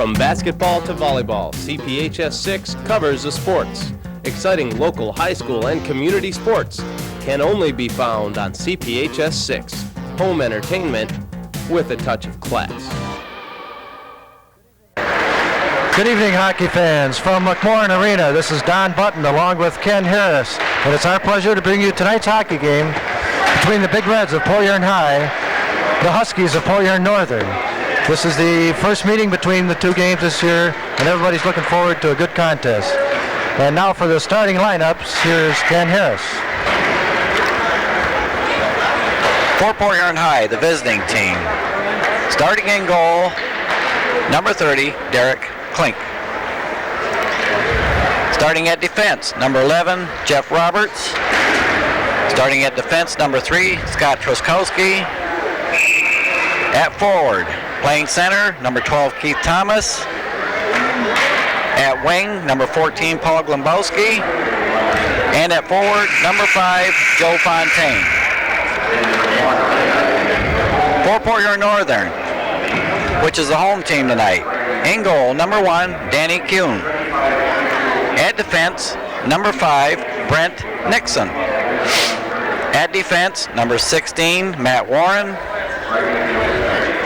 From basketball to volleyball, CPHS 6 covers the sports. Exciting local high school and community sports can only be found on CPHS 6. Home entertainment with a touch of class. Good evening, hockey fans. From McMorran Arena, this is Don Button along with Ken Harris. And it's our pleasure to bring you tonight's hockey game between the Big Reds of Poleyarn High, the Huskies of Poleyarn Northern. This is the first meeting between the two games this year, and everybody's looking forward to a good contest. And now for the starting lineups, here's Ken Harris. For Poleyarn High, the visiting team. Starting in goal, number 30, Derek Klink. Starting at defense, number 11, Jeff Roberts. Starting at defense, number 3, Scott Truskowski. At forward, playing center, number 12, Keith Thomas. At wing, number 14, Paul Glombowski. And at forward, number 5, Joe Fontaine. For Poleyarn Northern, which is the home team tonight. In goal, number 1, Danny Kuhn. At defense, number 5, Brent Nixon. At defense, number 16, Matt Warren.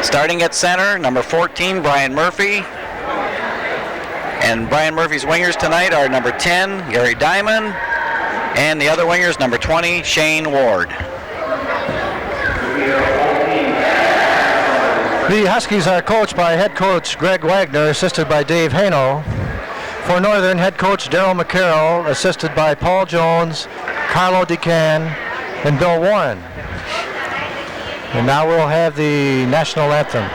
Starting at center, number 14, Brian Murphy. And Brian Murphy's wingers tonight are number 10, Gary Diamond, and the other wingers, number 20, Shane Ward. The Huskies are coached by head coach Greg Wagner, assisted by Dave Haino. For Northern, head coach Darryl McCarroll, assisted by Paul Jones, Carlo DeCan, and Bill Warren. And now we'll have the national anthem.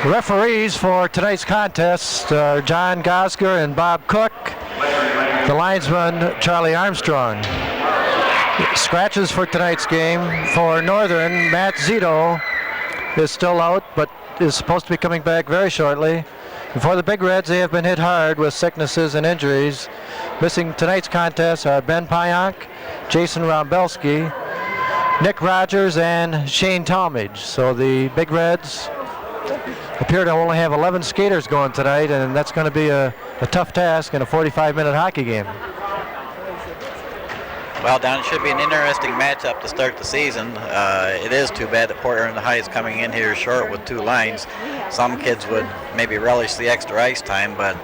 Referees for tonight's contest are John Gosger and Bob Cook. The linesman, Charlie Armstrong. Scratches for tonight's game. For Northern, Matt Zito is still out, but is supposed to be coming back very shortly. And for the Big Reds, they have been hit hard with sicknesses and injuries. Missing tonight's contest are Ben Pionk, Jason Rombelski, Nick Rogers, and Shane Talmadge. So the Big Reds appear to only have 11 skaters going tonight, and that's going to be a tough task in a 45-minute hockey game. Well, Don, it should be an interesting matchup to start the season. It is too bad that Poleyarn High is coming in here short with 2 lines. Some kids would maybe relish the extra ice time, but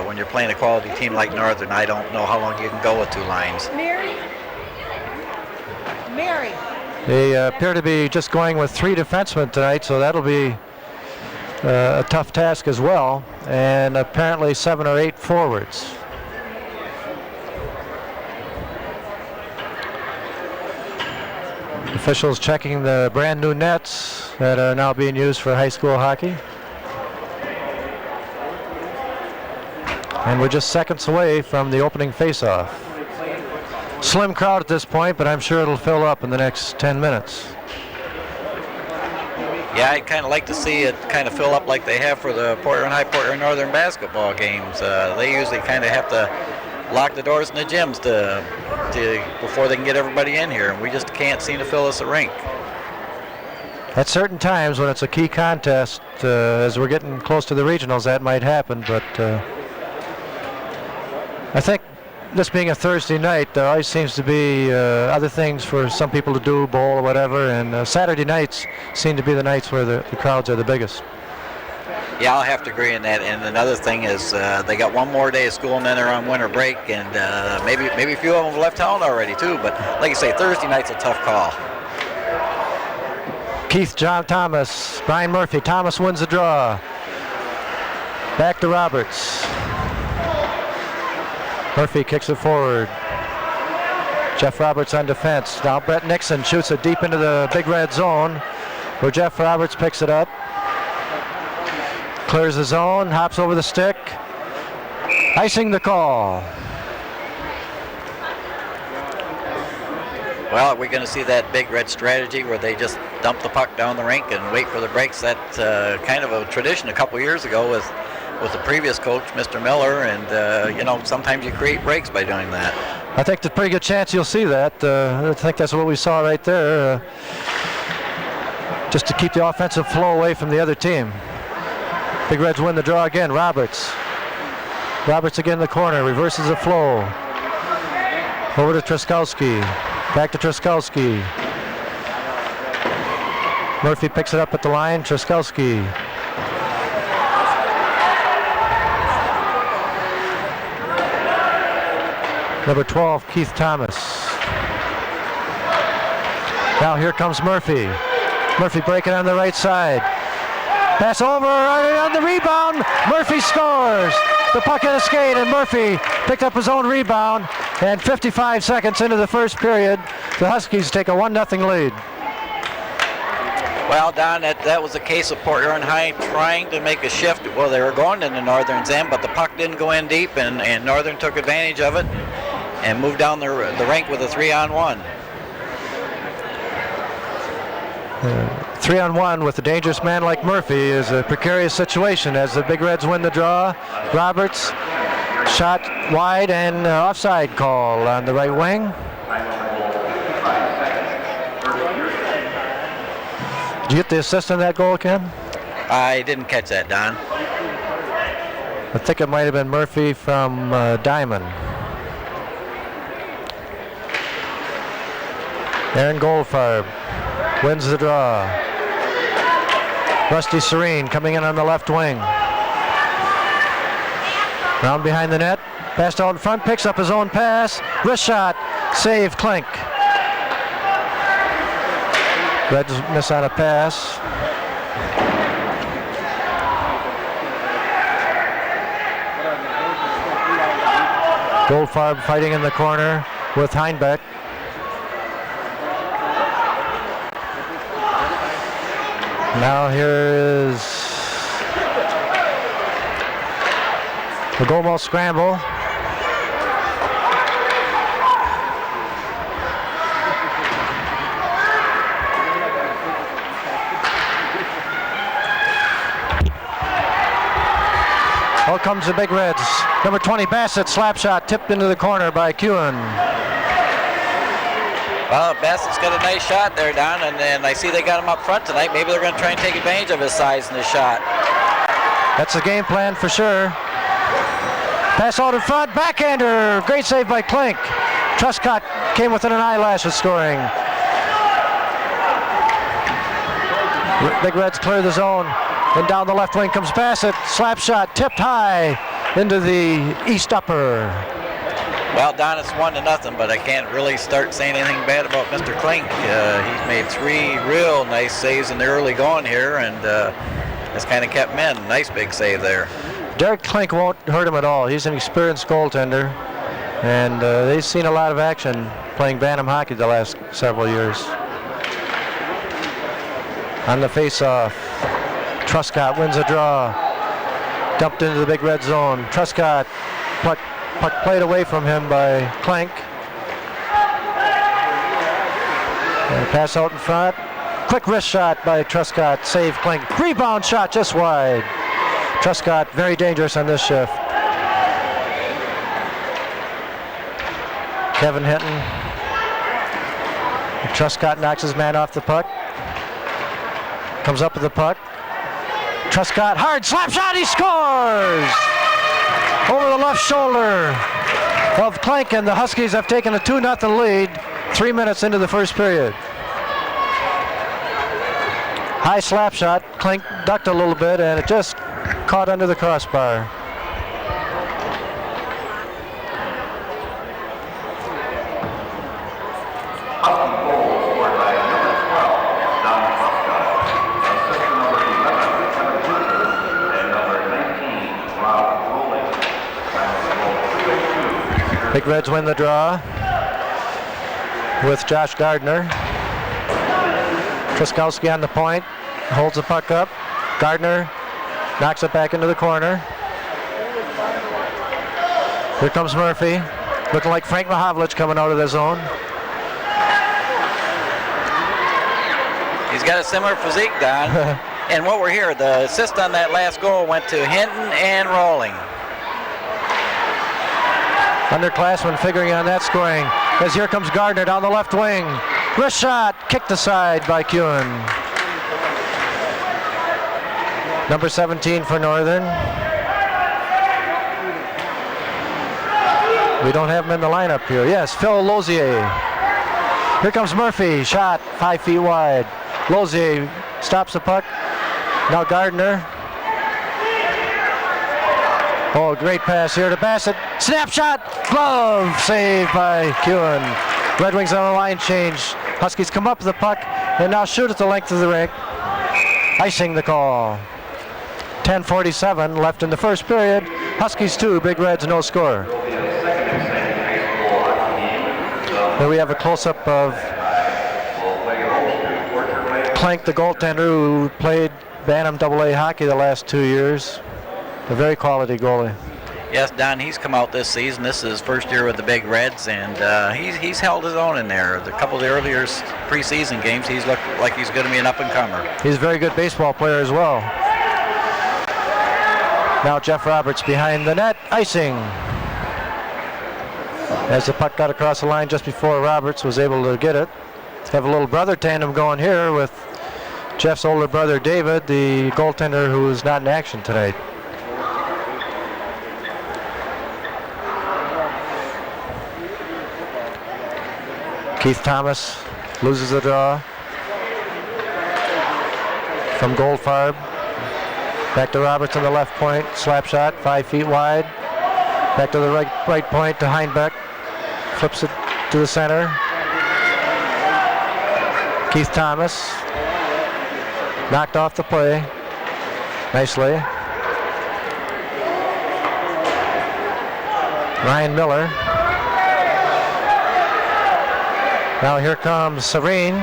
when you're playing a quality team like Northern, I don't know how long you can go with 2 lines. Mary. They appear to be just going with 3 defensemen tonight, so that'll be a tough task as well, and apparently 7 or 8 forwards. Officials checking the brand new nets that are now being used for high school hockey. And we're just seconds away from the opening face-off. Slim crowd at this point, but I'm sure it'll fill up in the next 10 minutes. Yeah, I'd kind of like to see it kind of fill up like they have for the Port Huron High, Port Huron Northern basketball games. They usually kind of have to lock the doors in the gyms before they can get everybody in here, and we just can't seem to fill us a rink. At certain times when it's a key contest, as we're getting close to the regionals, that might happen, but I think this being a Thursday night, there always seems to be other things for some people to do, bowl or whatever, and Saturday nights seem to be the nights where the crowds are the biggest. Yeah, I'll have to agree on that. And another thing is they got one more day of school and then they're on winter break, and maybe a few of them have left town already too. But like you say, Thursday night's a tough call. Keith, John Thomas, Brian Murphy. Thomas wins the draw. Back to Roberts. Murphy kicks it forward. Jeff Roberts on defense. Now Brett Nixon shoots it deep into the big red zone, where Jeff Roberts picks it up. Clears the zone, hops over the stick. Icing the call. Well, we're going to see that big red strategy where they just dump the puck down the rink and wait for the breaks. That's kind of a tradition a couple years ago with the previous coach, Mr. Miller, and sometimes you create breaks by doing that. I think there's a pretty good chance you'll see that. I think that's what we saw right there, just to keep the offensive flow away from the other team. Big Reds win the draw again. Roberts again in the corner, reverses the flow. Over to Truskowski. Back to Truskowski. Murphy picks it up at the line. Truskowski. Number 12, Keith Thomas. Now here comes Murphy. Murphy breaking on the right side. Pass over on the rebound. Murphy scores. The puck hit a skate, and Murphy picked up his own rebound. And 55 seconds into the first period, the Huskies take a 1-0 lead. Well, Don, that was a case of Port Huron High trying to make a shift. Well, they were going into Northern's end, but the puck didn't go in deep, and Northern took advantage of it and moved down the rink with a 3-on-1. 3-on-1 with a dangerous man like Murphy is a precarious situation as the Big Reds win the draw. Roberts shot wide and offside call on the right wing. Did you get the assist on that goal, Ken? I didn't catch that, Don. I think it might have been Murphy from Diamond. Aaron Goldfarb wins the draw. Rusty Serene coming in on the left wing. Round behind the net. Passed out in front, picks up his own pass. Wrist shot. Save Klink. Reds miss on a pass. Goldfarb fighting in the corner with Heinbeck. Now here is the goalball scramble. Out comes the Big Reds. Number 20, Bassett, slap shot, tipped into the corner by Kewen. Well, Bassett's got a nice shot there, Don, and I see they got him up front tonight. Maybe they're going to try and take advantage of his size in his shot. That's the game plan for sure. Pass out in front, backhander. Great save by Klink. Truscott came within an eyelash of scoring. Big Reds clear the zone. And down the left wing comes Bassett. Slap shot, tipped high into the east upper. Well, Don, it's 1-0, but I can't really start saying anything bad about Mr. Klink. He's made 3 real nice saves in the early going here, and has kind of kept him in. Nice big save there. Derek Klink won't hurt him at all. He's an experienced goaltender, and they've seen a lot of action playing Bantam hockey the last several years. On the face-off, Truscott wins a draw. Dumped into the Big Red zone. Truscott puck played away from him by Klink. And a pass out in front. Quick wrist shot by Truscott. Save Klink. Rebound shot just wide. Truscott very dangerous on this shift. Kevin Hinton. Truscott knocks his man off the puck. Comes up with the puck. Truscott, hard slap shot, he scores! Over the left shoulder of Klink, and the Huskies have taken a 2-0 lead 3 minutes into the first period. High slap shot, Klink ducked a little bit, and it just caught under the crossbar. Big Reds win the draw with Josh Gardner. Truskowski on the point, holds the puck up. Gardner knocks it back into the corner. Here comes Murphy, looking like Frank Mahavlich coming out of the zone. He's got a similar physique, Don. And what we're here, the assist on that last goal went to Hinton and Rolling. Underclassmen figuring on that scoring, as here comes Gardner down the left wing. Wrist shot, kicked aside by Kuhn. Number 17 for Northern. We don't have him in the lineup here. Yes, Phil Lozier. Here comes Murphy, shot 5 feet wide. Lozier stops the puck. Now Gardner. Oh, great pass here to Bassett. Snapshot, glove, saved by Kuhn. Red Wings on the line change. Huskies come up with the puck and now shoot at the length of the rink. Icing the call. 10:47 left in the first period. Huskies 2, Big Reds no score. Here we have a close-up of Klink, the goaltender who played Bantam AA hockey the last 2 years. A very quality goalie. Yes, Don, he's come out this season. This is his first year with the Big Reds, and he's held his own in there. A couple of the earlier preseason games, he's looked like he's going to be an up-and-comer. He's a very good baseball player as well. Now Jeff Roberts behind the net, icing. As the puck got across the line just before Roberts was able to get it. Have a little brother tandem going here with Jeff's older brother David, the goaltender who is not in action tonight. Keith Thomas loses the draw from Goldfarb. Back to Roberts on the left point, slap shot, 5 feet wide. Back to the right point to Heinbeck. Flips it to the center. Keith Thomas knocked off the play nicely. Ryan Miller. Now here comes Serene.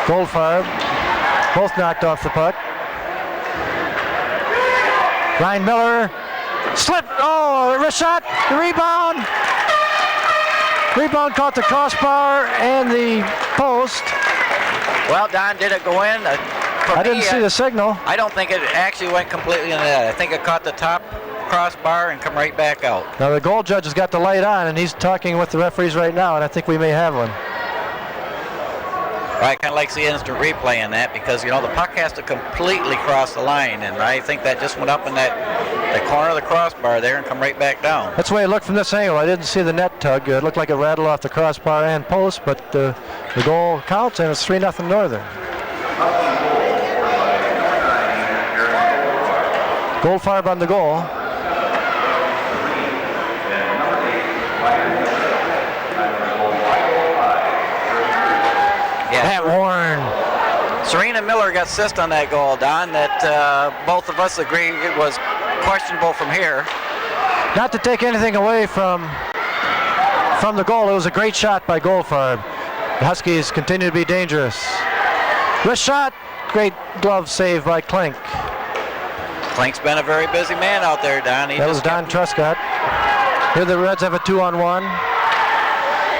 Goldfarb. Both knocked off the puck. Ryan Miller. Slip. Oh, wrist shot. The rebound. Rebound caught the crossbar and the post. Well, Don, did it go in? I didn't see the signal. I don't think it actually went completely in the net. I think it caught the top crossbar and come right back out. Now the goal judge has got the light on and he's talking with the referees right now, and I think we may have one. I kind of like to see instant replay in that because, you know, the puck has to completely cross the line, and I think that just went up in that corner of the crossbar there and come right back down. That's the way it looked from this angle. I didn't see the net tug. It looked like it rattled off the crossbar and post, but the goal counts, and it's 3-0 Northern. Goldfarb on the goal. Pat Warren. Serena Miller got assist on that goal, Don, that both of us agree it was questionable from here. Not to take anything away from the goal, it was a great shot by Goldfarb. The Huskies continue to be dangerous. Wrist shot, great glove save by Klink. Klink's been a very busy man out there, Don. That was Don Truscott. Here the Reds have a 2-on-1.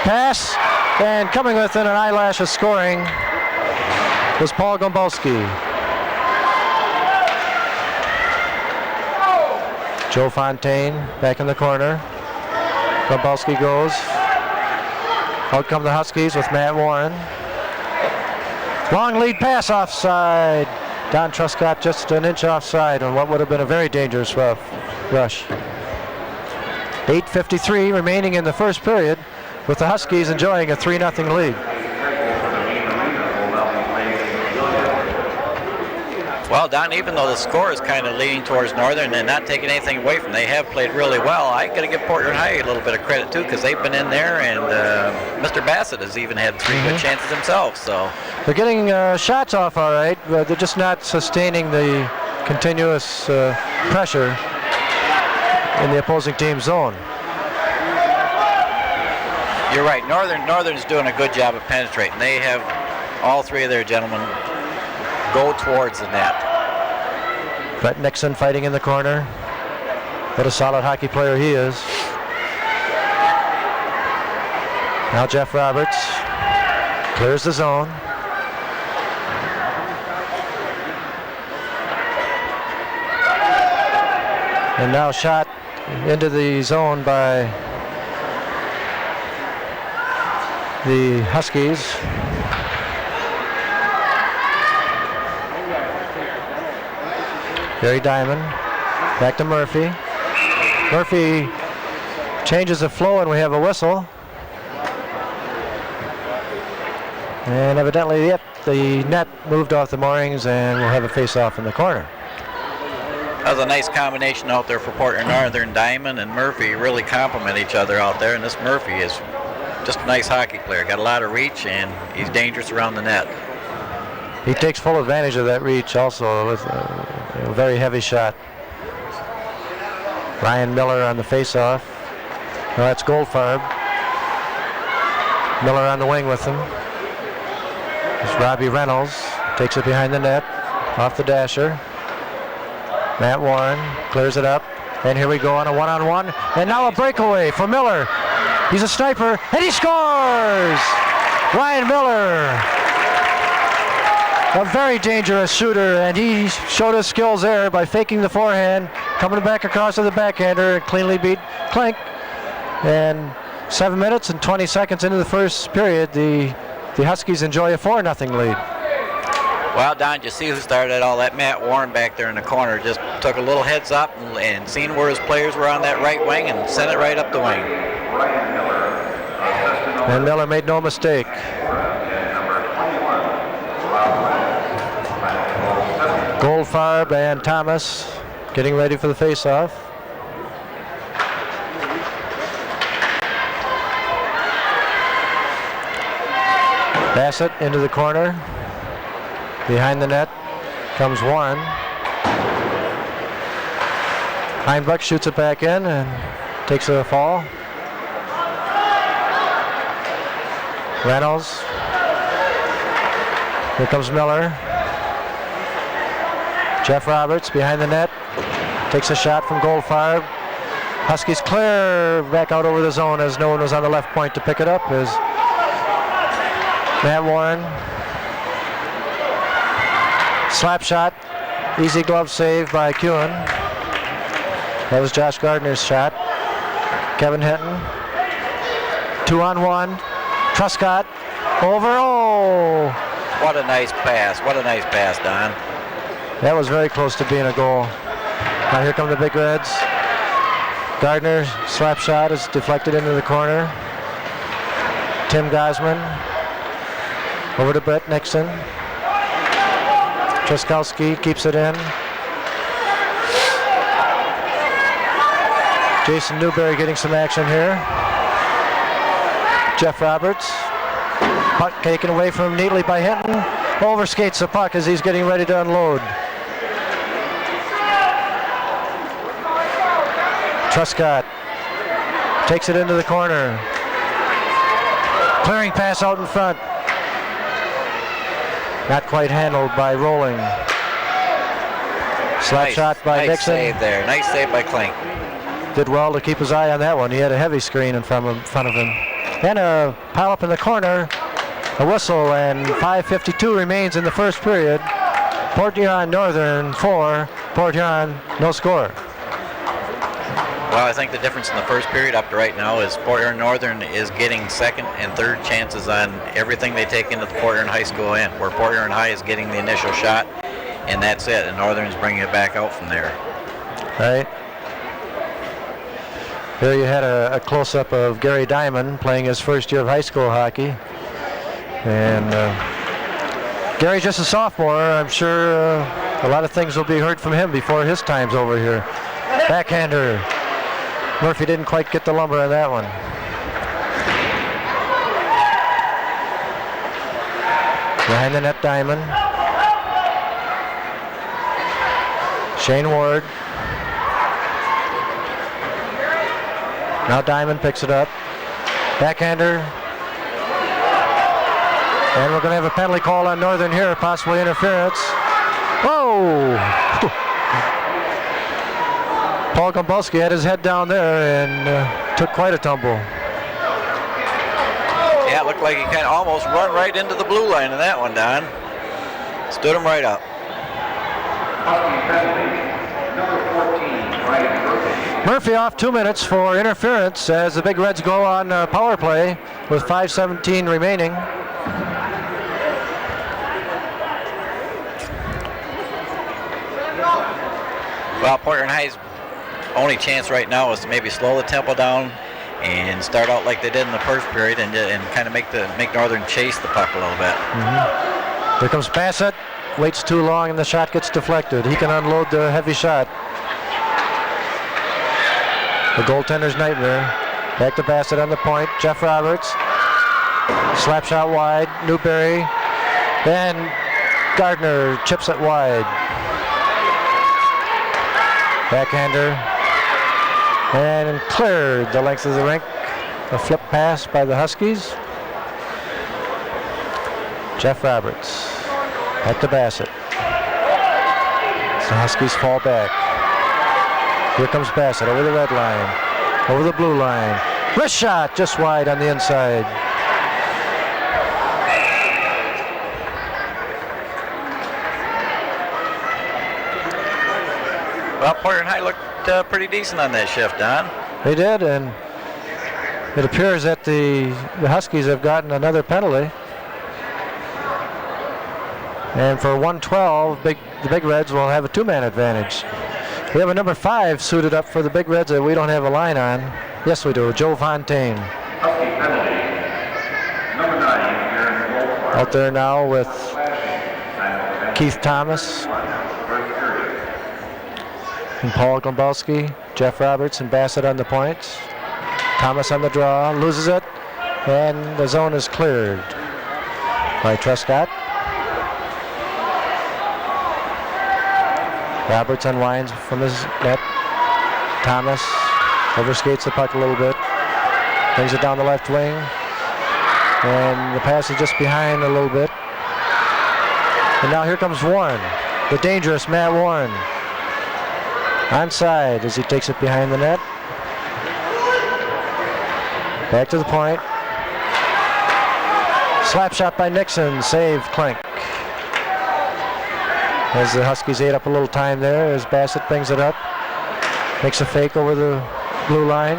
Pass, and coming within an eyelash of scoring was Paul Gombolski. Joe Fontaine back in the corner. Gombolski goes. Out come the Huskies with Matt Warren. Long lead pass offside. Don Truscott just an inch offside on what would have been a very dangerous rush. 8:53 remaining in the first period, with the Huskies enjoying a 3-0 lead. Well, Don, even though the score is kind of leaning towards Northern and not taking anything away from them, they have played really well. I got to give Portland High a little bit of credit too, because they've been in there, and Mr. Bassett has even had 3 good chances himself. So they're getting shots off all right, but they're just not sustaining the continuous pressure in the opposing team's zone. You're right. Northern's doing a good job of penetrating. They have all 3 of their gentlemen go towards the net. Brett Nixon fighting in the corner. What a solid hockey player he is. Now Jeff Roberts clears the zone. And now shot into the zone by the Huskies. Barry Diamond, back to Murphy. Murphy changes the flow and we have a whistle. And evidently, yep, the net moved off the moorings and we'll have a face-off in the corner. That was a nice combination out there for Portland Northern. Diamond and Murphy really complement each other out there, and this Murphy is just a nice hockey player. Got a lot of reach and he's dangerous around the net. He takes full advantage of that reach also with a very heavy shot. Ryan Miller on the face-off. Well, that's Goldfarb. Miller on the wing with him. It's Robbie Reynolds. Takes it behind the net. Off the dasher. Matt Warren clears it up. And here we go on a 1-on-1. And now a breakaway for Miller. He's a sniper. And he scores! Ryan Miller. A very dangerous shooter, and he showed his skills there by faking the forehand, coming back across to the backhander, and cleanly beat Klink. And 7 minutes and 20 seconds into the first period, the Huskies enjoy a 4-0 lead. Well, Don, you see who started all that? Matt Warren back there in the corner. Just took a little heads up and seen where his players were on that right wing and sent it right up the wing. And Miller made no mistake. Goldfarb and Thomas getting ready for the face-off. Bassett into the corner. Behind the net comes Warren. Heinbuch shoots it back in and takes a fall. Reynolds. Here comes Miller. Jeff Roberts behind the net, takes a shot from Goldfarb. Huskies clear back out over the zone as no one was on the left point to pick it up. Is Matt Warren. Slap shot, easy glove save by Kuhn. That was Josh Gardner's shot. Kevin Hinton. 2-on-1. Truscott over. Oh! What a nice pass. What a nice pass, Don. That was very close to being a goal. Now here come the Big Reds. Gardner slap shot is deflected into the corner. Tim Gosman over to Brett Nixon. Truskowski keeps it in. Jason Newberry getting some action here. Jeff Roberts. Puck taken away from him neatly by Hinton. Overskates the puck as he's getting ready to unload. Truscott takes it into the corner. Clearing pass out in front. Not quite handled by Rolling. Slap shot by nice Nixon. Nice save there. Nice save by Klink. did well to keep his eye on that one. He had a heavy screen in front of him. And a pile up in the corner, a whistle, and 5:52 remains in the first period. Port Huron Northern 4, Port Huron no score. Well, I think the difference in the first period up to right now is Port Huron Northern is getting second and third chances on everything they take into the Port Huron High School end, where Port Huron High is getting the initial shot, and that's it, and Northern is bringing it back out from there. Right. There you had a close-up of Gary Diamond playing his first year of high school hockey. And Gary's just a sophomore. I'm sure a lot of things will be heard from him before his time's over here. Backhander. Murphy didn't quite get the lumber on that one. Behind the net, Diamond. Shane Ward. Now Diamond picks it up. Backhander. And we're going to have a penalty call on Northern here, possibly interference. Whoa! Paul Gombolski had his head down there and took quite a tumble. Yeah, it looked like he kind of almost run right into the blue line in that one, Don. Stood him right up. Murphy off 2 minutes for interference as the Big Reds go on power play with 5:17 remaining. Well, Port Huron High's only chance right now is to maybe slow the tempo down and start out like they did in the first period and kind of make Northern chase the puck a little bit. Mm-hmm. Here comes Bassett. Waits too long and the shot gets deflected. He can unload the heavy shot. The goaltender's nightmare. Back to Bassett on the point. Jeff Roberts. Slap shot wide. Newberry. Then Gardner chips it wide. Backhander. And cleared the length of the rink. A flip pass by the Huskies. Jeff Roberts. Back to Bassett. The Huskies fall back. Here comes Bassett over the red line, over the blue line. Wrist shot just wide on the inside. Well, Port Huron High looked pretty decent on that shift, Don. They did, and it appears that the Huskies have gotten another penalty. And for 112, the Big Reds will have a two-man advantage. We have a number 5 suited up for the Big Reds that we don't have a line on. Yes, we do. Joe Fontaine. Out there now with Keith Thomas and Paul Gombolski, Jeff Roberts, and Bassett on the points. Thomas on the draw, loses it, and the zone is cleared by Truscott. Roberts unwinds from his net. Thomas overskates the puck a little bit. Brings it down the left wing. And the pass is just behind a little bit. And now here comes Warren. The dangerous Matt Warren. Onside as he takes it behind the net. Back to the point. Slap shot by Nixon. Save Klink. As the Huskies ate up a little time there as Bassett brings it up. Makes a fake over the blue line.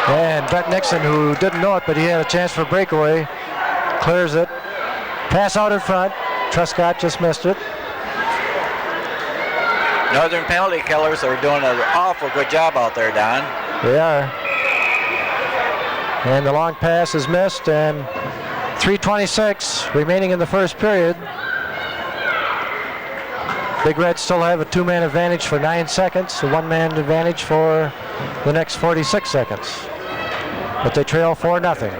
And Brett Nixon, who didn't know it, but he had a chance for breakaway, clears it. Pass out in front. Truscott just missed it. Northern penalty killers are doing an awful good job out there, Don. They are. And the long pass is missed, and 3:26 remaining in the first period. Big Reds still have a two-man advantage for 9 seconds, a one-man advantage for the next 46 seconds. But they trail 4-0.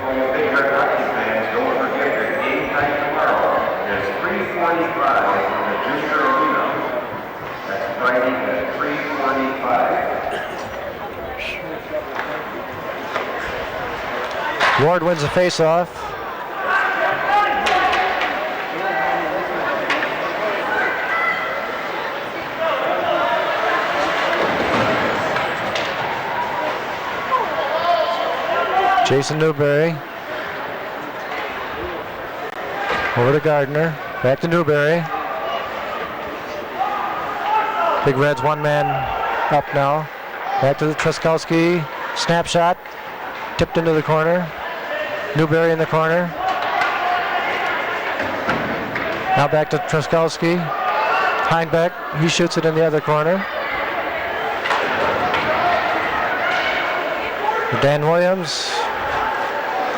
Ward wins the face-off. Jason Newberry. Over to Gardner. Back to Newberry. Big Reds one man up now. Back to the Truskowski. Snapshot. Tipped into the corner. Newberry in the corner. Now back to Truskowski. Heinbeck. He shoots it in the other corner. Dan Williams.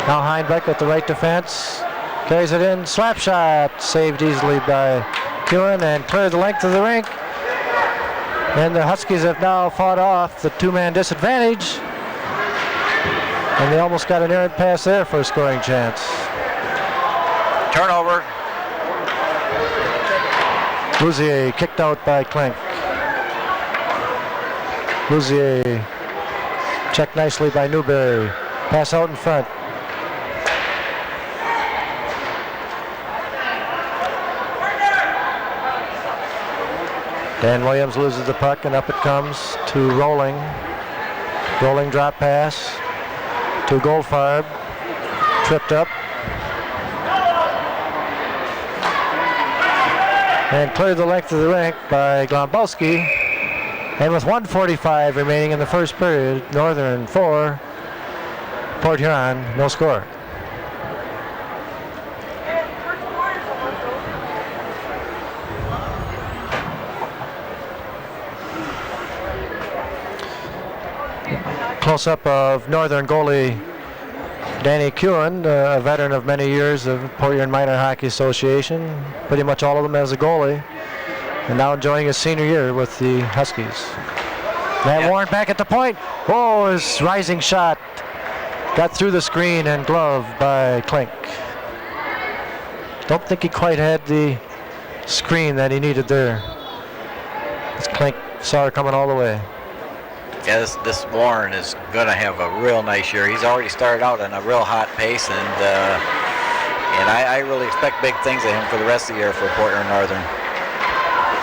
Now Heinbeck at the right defense. Carries it in. Slap shot. Saved easily by Kewen and cleared the length of the rink. And the Huskies have now fought off the two-man disadvantage. And they almost got an errant pass there for a scoring chance. Turnover. Louzier kicked out by Klink. Louzier checked nicely by Newberry. Pass out in front. Dan Williams loses the puck and up it comes to Rolling. Rolling drop pass to Goldfarb. Tripped up. And cleared the length of the rink by Glombalski. And with 1:45 remaining in the first period, Northern 4, Port Huron no score. Close-up of Northern goalie Danny Kewen, a veteran of many years of Port Huron Minor Hockey Association, pretty much all of them as a goalie, and now enjoying his senior year with the Huskies. Matt Warren back at the point. Oh, his rising shot got through the screen and gloved by Klink. Don't think he quite had the screen that he needed there. As Klink saw it coming all the way. Yeah, this Warren is going to have a real nice year. He's already started out on a real hot pace, and I really expect big things of him for the rest of the year for Port Huron Northern.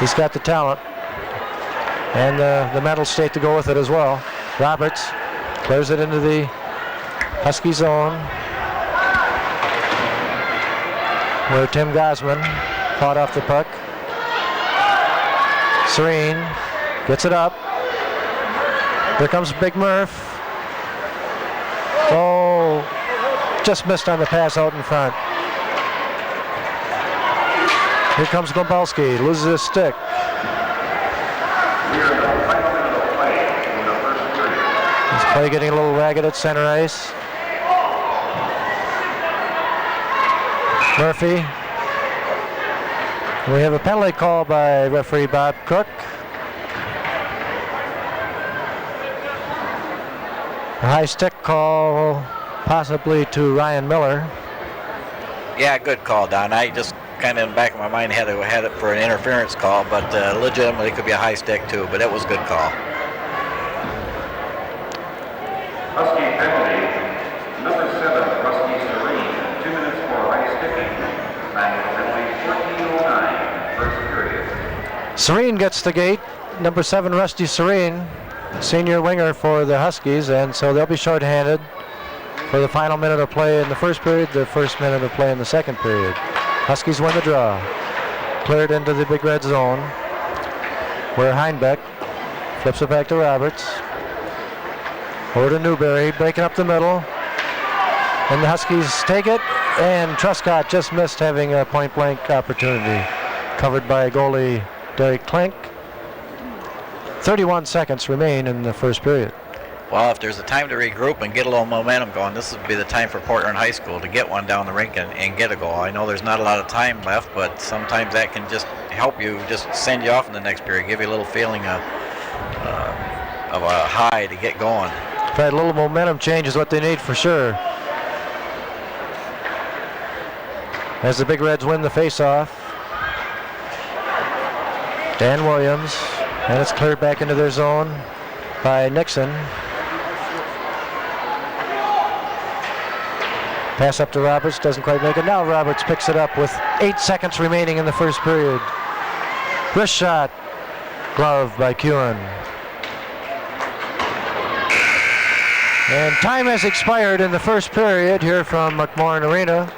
He's got the talent and the mental state to go with it as well. Roberts clears it into the Husky zone, where Tim Gosman fought off the puck. Serene gets it up. Here comes Big Murph. Oh, just missed on the pass out in front. Here comes Glombalski, loses his stick. This play getting a little ragged at center ice. Murphy. We have a penalty call by referee Bob Cook. A high stick call, possibly to Ryan Miller. Yeah, good call, Don. I just kind of in the back of my mind had it for an interference call, but legitimately it could be a high stick too, but it was a good call. Husky penalty, number 7, Husky Serene, 2 minutes for high sticking. Manual penalty, 14:09, first period. Serene gets the gate. Number 7, Rusty Serene, senior winger for the Huskies, and so they'll be shorthanded for the final minute of play in the first period, the first minute of play in the second period. Huskies win the draw. Cleared into the Big Red zone, where Heinbeck flips it back to Roberts. Over to Newberry, breaking up the middle. And the Huskies take it, and Truscott just missed having a point-blank opportunity. Covered by goalie Derek Klink. 31 seconds remain in the first period. Well, if there's a time to regroup and get a little momentum going, this would be the time for Port Huron High School to get one down the rink and get a goal. I know there's not a lot of time left, but sometimes that can just help you, just send you off in the next period, give you a little feeling of a high to get going. That little momentum change is what they need for sure. As the Big Reds win the face-off. Dan Williams, and it's cleared back into their zone by Nixon. Pass up to Roberts, doesn't quite make it. Now Roberts picks it up with 8 seconds remaining in the first period. Wrist shot, glove by Kewen. And time has expired in the first period here from McMorran Arena.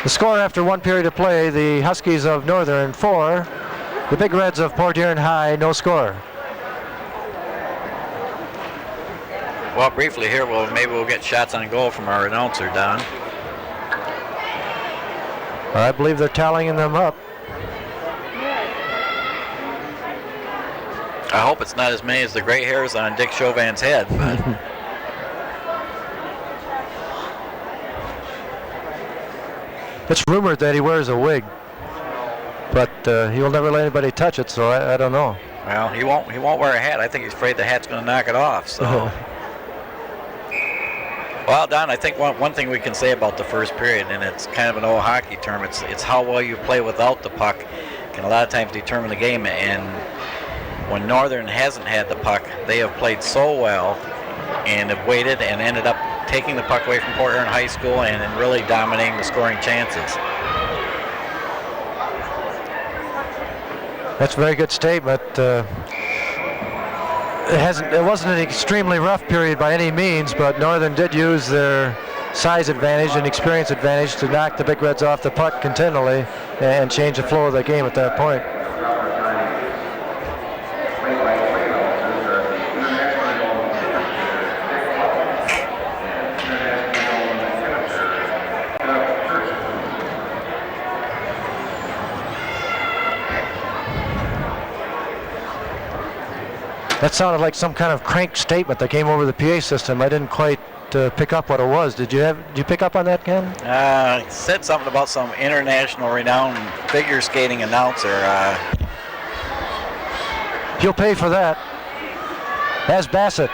The score after 1 period of play, the Huskies of Northern 4, the Big Reds of Port Huron High, no score. Well, briefly here, maybe we'll get shots on goal from our announcer, Don. I believe they're tallying them up. I hope it's not as many as the gray hairs on Dick Chauvin's head, but it's rumored that he wears a wig, but he will never let anybody touch it, so I don't know. well, he won't wear a hat. I think he's afraid the hat's going to knock it off. So, well, Don, I think one thing we can say about the first period, and it's kind of an old hockey term, it's how well you play without the puck can a lot of times determine the game. And when Northern hasn't had the puck, they have played so well and have waited and ended up taking the puck away from Port Huron High School and really dominating the scoring chances. That's a very good statement. It wasn't an extremely rough period by any means, but Northern did use their size advantage and experience advantage to knock the Big Reds off the puck continually and change the flow of the game at that point. That sounded like some kind of crank statement that came over the PA system. I didn't quite pick up what it was. Did you pick up on that, Ken? It said something about some international renowned figure skating announcer. He'll pay for that. As Bassett.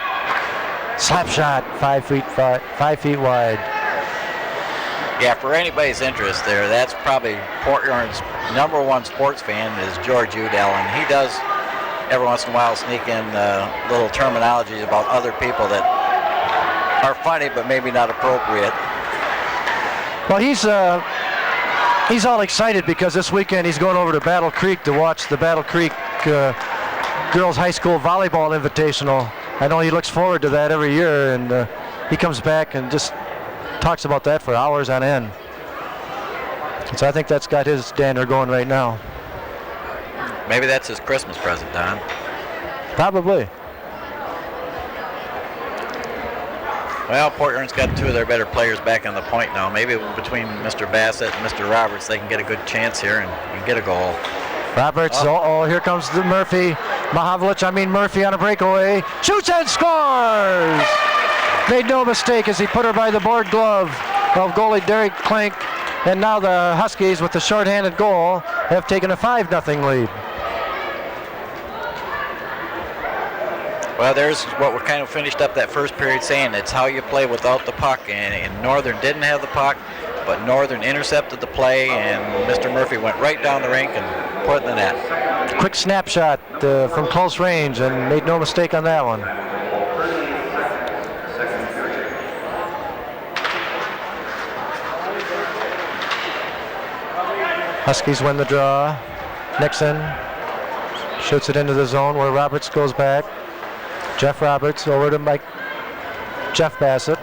Slap shot, 5 feet wide. Yeah, for anybody's interest there, that's probably Port Huron's #1 sports fan is George Udell, and he does every once in a while sneak in little terminologies about other people that are funny but maybe not appropriate. Well, he's all excited because this weekend he's going over to Battle Creek to watch the Battle Creek Girls High School Volleyball Invitational. I know he looks forward to that every year, and he comes back and just talks about that for hours on end. So I think that's got his dander going right now. Maybe that's his Christmas present, Don. Probably. Well, Port Huron's got 2 of their better players back on the point now. Maybe between Mr. Bassett and Mr. Roberts, they can get a good chance here and get a goal. Roberts, here comes the Murphy. Murphy on a breakaway. Shoots and scores! Made no mistake as he put her by the board glove of goalie Derek Klink. And now the Huskies, with the shorthanded goal, have taken a 5-0 lead. Well, there's what we kind of finished up that first period saying. It's how you play without the puck, and Northern didn't have the puck, but Northern intercepted the play, and Mr. Murphy went right down the rink and put it in the net. Quick snapshot from close range, and made no mistake on that one. Huskies win the draw. Nixon shoots it into the zone where Roberts goes back. Jeff Roberts over to Jeff Bassett.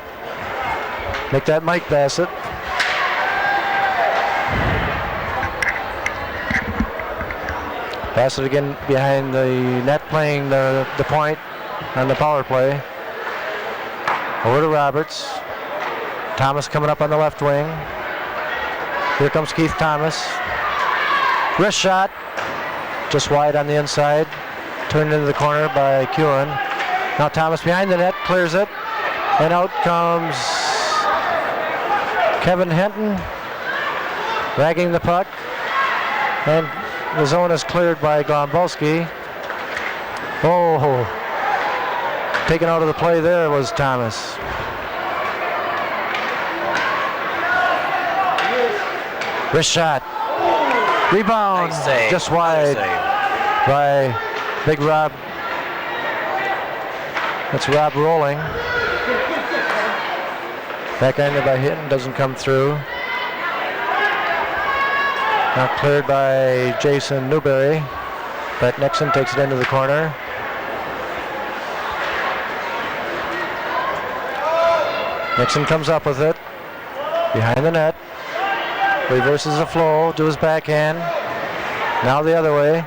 Make that Mike Bassett. Bassett again behind the net, playing the point on the power play. Over to Roberts. Thomas coming up on the left wing. Here comes Keith Thomas. Wrist shot, just wide on the inside. Turned into the corner by Kewen. Now Thomas behind the net, clears it. And out comes Kevin Henton, dragging the puck. And the zone is cleared by Gombolski. Oh, taken out of the play there was Thomas. Wrist shot. Rebound, Nice save. just wide by Big Rob. That's Rob rolling. Backhanded by Hinton, doesn't come through. Now cleared by Jason Newberry. But Nixon takes it into the corner. Nixon comes up with it. Behind the net. Reverses the flow to his backhand. Now the other way.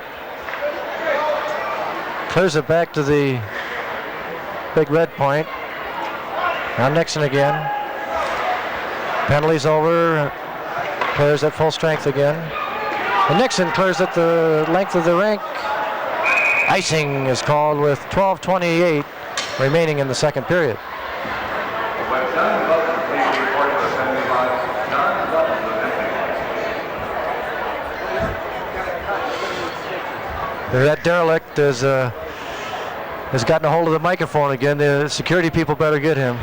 Clears it back to the big red point. Now Nixon again. Penalty's over. Clears at full strength again. And Nixon clears at the length of the rink. Icing is called with 12:28 remaining in the second period. That derelict has gotten a hold of the microphone again. The security people better get him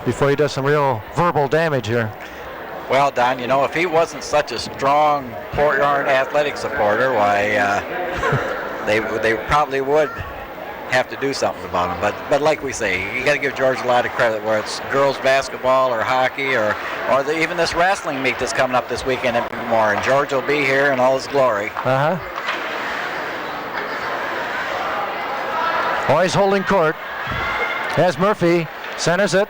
before he does some real verbal damage here. Well, Don, you know, if he wasn't such a strong Port Huron athletic supporter, why, they probably would have to do something about him. But like we say, you got to give George a lot of credit, where it's girls basketball or hockey or even this wrestling meet that's coming up this weekend and more. And George will be here in all his glory. Always holding court. As Murphy centers it.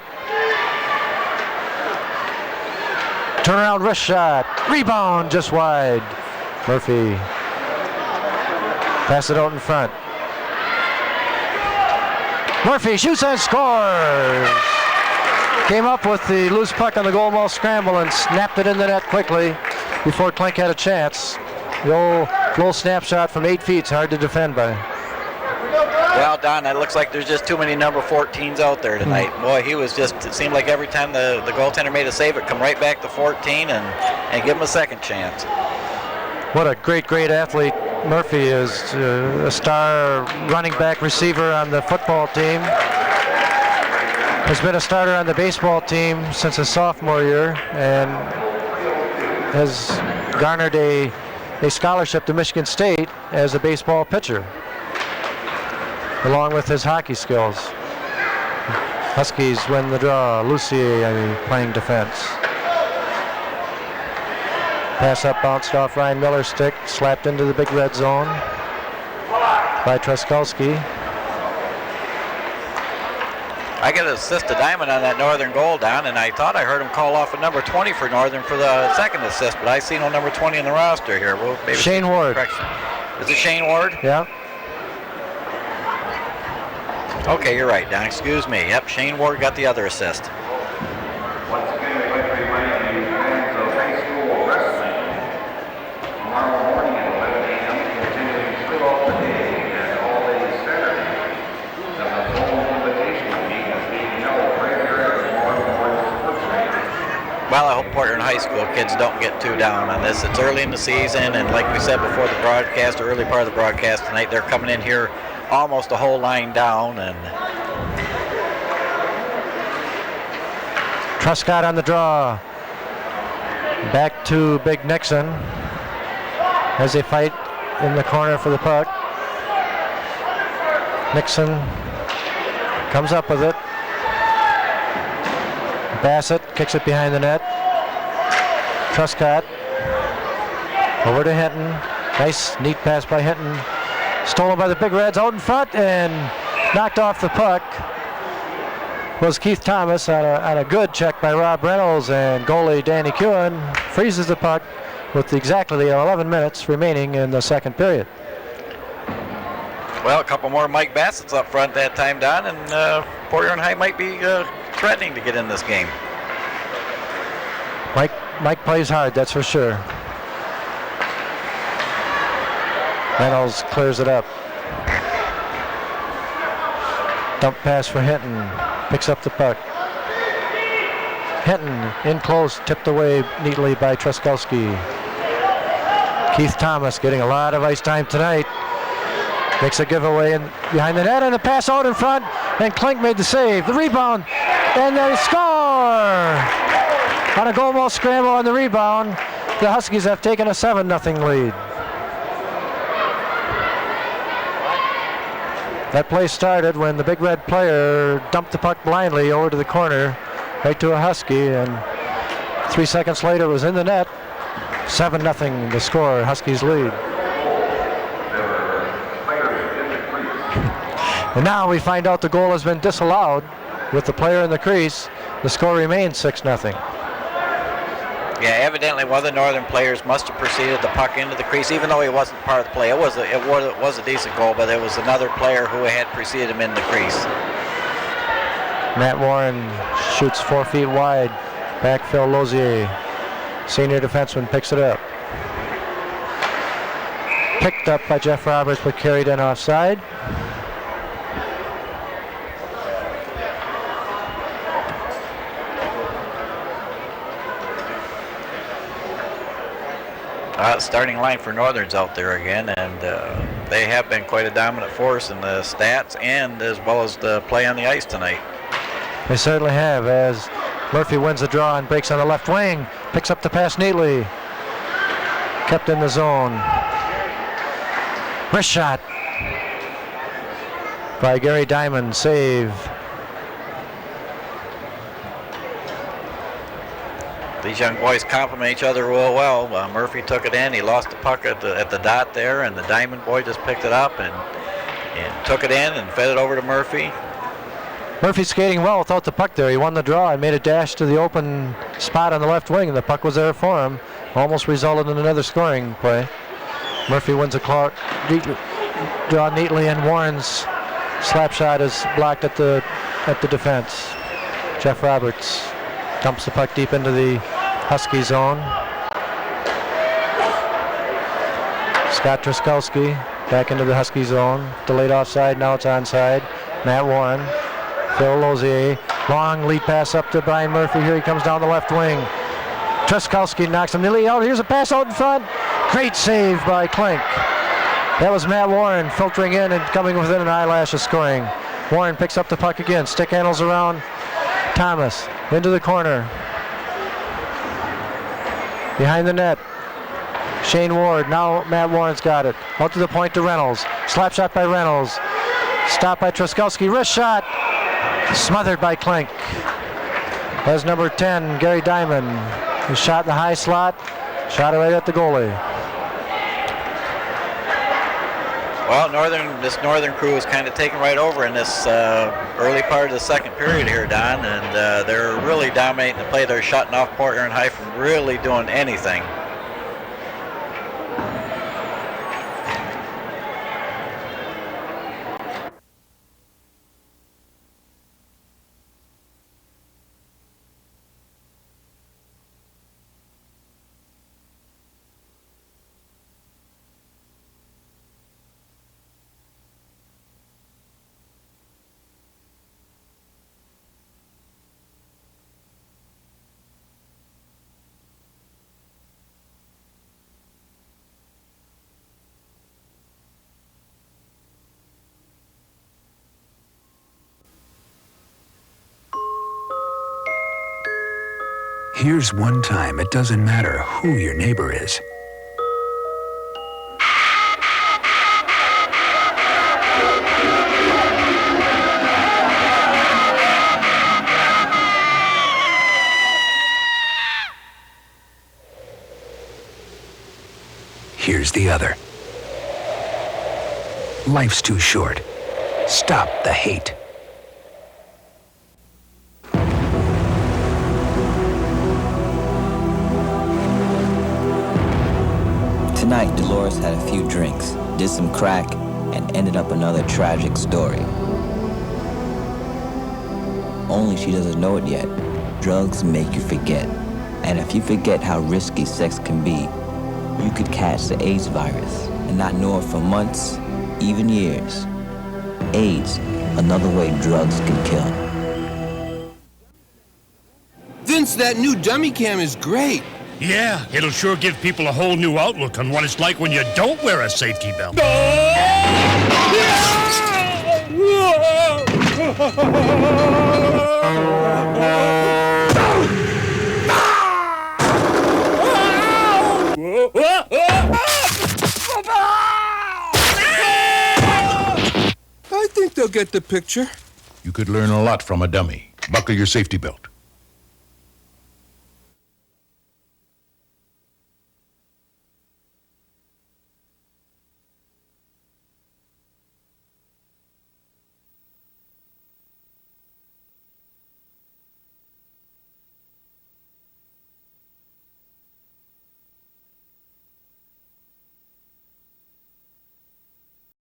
Turnaround wrist shot. Rebound just wide. Murphy. Pass it out in front. Murphy shoots and scores. Came up with the loose puck on the goal ball scramble and snapped it in the net quickly before Klink had a chance. The old little snapshot from 8 feet is hard to defend by. Well, Don, it looks like there's just too many number 14s out there tonight. Boy, he was just, it seemed like every time the goaltender made a save, it come right back to 14 and give him a second chance. What a great athlete Murphy is. A star running back receiver on the football team. Has been a starter on the baseball team since his sophomore year and has garnered a scholarship to Michigan State as a baseball pitcher, along with his hockey skills. Huskies win the draw. Lucier playing defense. Pass up, bounced off Ryan Miller's stick, slapped into the big red zone by Truskowski. I got to assist a diamond on that Northern goal, Don, and I thought I heard him call off a number 20 for Northern for the second assist, but I see no number 20 in the roster here. Well, maybe Shane Ward. Is it Shane Ward? Yeah. Okay, you're right, Don. Excuse me. Yep, Shane Ward got the other assist. Once again, we'd like to remind you fans of high school wrestling. Tomorrow morning at 11 a.m. continuing throughout the day and all day Saturday. The Home Invitational Meet is being held right here at Memorial Sports Arena. Well, I hope Port Huron High School kids don't get too down on this. It's early in the season, and like we said before the broadcast, the early part of the broadcast tonight, they're coming in here almost a whole line down, and Truscott on the draw. Back to Big Nixon as they fight in the corner for the puck. Nixon comes up with it. Bassett kicks it behind the net. Truscott over to Hinton. Nice, neat pass by Hinton. Stolen by the Big Reds out in front and knocked off the puck was Keith Thomas on a good check by Rob Reynolds, and goalie Danny Kewen freezes the puck with exactly 11 minutes remaining in the second period. Well, a couple more Mike Bassett's up front that time, Don, and Port Huron High might be threatening to get in this game. Mike plays hard, that's for sure. Reynolds clears it up. Dump pass for Hinton. Picks up the puck. Hinton in close, tipped away neatly by Truskowski. Keith Thomas getting a lot of ice time tonight. Makes a giveaway behind the net, and the pass out in front, and Klink made the save. The rebound, and they score! On a goal ball scramble on the rebound, the Huskies have taken a 7-0 lead. That play started when the Big Red player dumped the puck blindly over to the corner, right to a Husky, and 3 seconds later it was in the net. 7-0 the score, Huskies lead. And now we find out the goal has been disallowed with the player in the crease. The score remains 6-0. Yeah, evidently one of the Northern players must have preceded the puck into the crease, even though he wasn't part of the play. It was a decent goal, but it was another player who had preceded him in the crease. Matt Warren shoots 4 feet wide. Backfill Lozier. Senior defenseman picks it up. Picked up by Jeff Roberts, but carried in offside. Starting line for Northern's out there again, and they have been quite a dominant force in the stats and as well as the play on the ice tonight. They certainly have, as Murphy wins the draw and breaks on the left wing, picks up the pass neatly. Kept in the zone. Wrist shot by Gary Diamond, save. These young boys complement each other real well. Murphy took it in. He lost the puck at the dot there, and the Diamond boy just picked it up and took it in and fed it over to Murphy. Murphy skating well without the puck there. He won the draw and made a dash to the open spot on the left wing, and the puck was there for him. Almost resulted in another scoring play. Murphy wins a draw neatly, and Warren's slap shot is blocked at the defense. Jeff Roberts dumps the puck deep into the Husky zone. Scott Truskowski back into the Husky zone. Delayed offside, now it's onside. Matt Warren, Phil Lozier. Long lead pass up to Brian Murphy. Here he comes down the left wing. Truskowski knocks him nearly out. Here's a pass out in front. Great save by Klink. That was Matt Warren filtering in and coming within an eyelash of scoring. Warren picks up the puck again. Stick handles around Thomas. Into the corner. Behind the net. Shane Ward. Now Matt Warren's got it. Out to the point to Reynolds. Slap shot by Reynolds. Stopped by Truskowski. Wrist shot. Smothered by Klink. As number 10, Gary Diamond. He shot in the high slot. Shot it right at the goalie. Well, this Northern crew is kind of taking right over in this early part of the second period here, Don, and they're really dominating the play. They're shutting off Portner and High from really doing anything. Here's one time it doesn't matter who your neighbor is. Here's the other. Life's too short. Stop the hate. Tonight, Dolores had a few drinks, did some crack, and ended up another tragic story. Only she doesn't know it yet. Drugs make you forget. And if you forget how risky sex can be, you could catch the AIDS virus and not know it for months, even years. AIDS, another way drugs can kill. Vince, that new dummy cam is great. Yeah, it'll sure give people a whole new outlook on what it's like when you don't wear a safety belt. I think they'll get the picture. You could learn a lot from a dummy. Buckle your safety belt.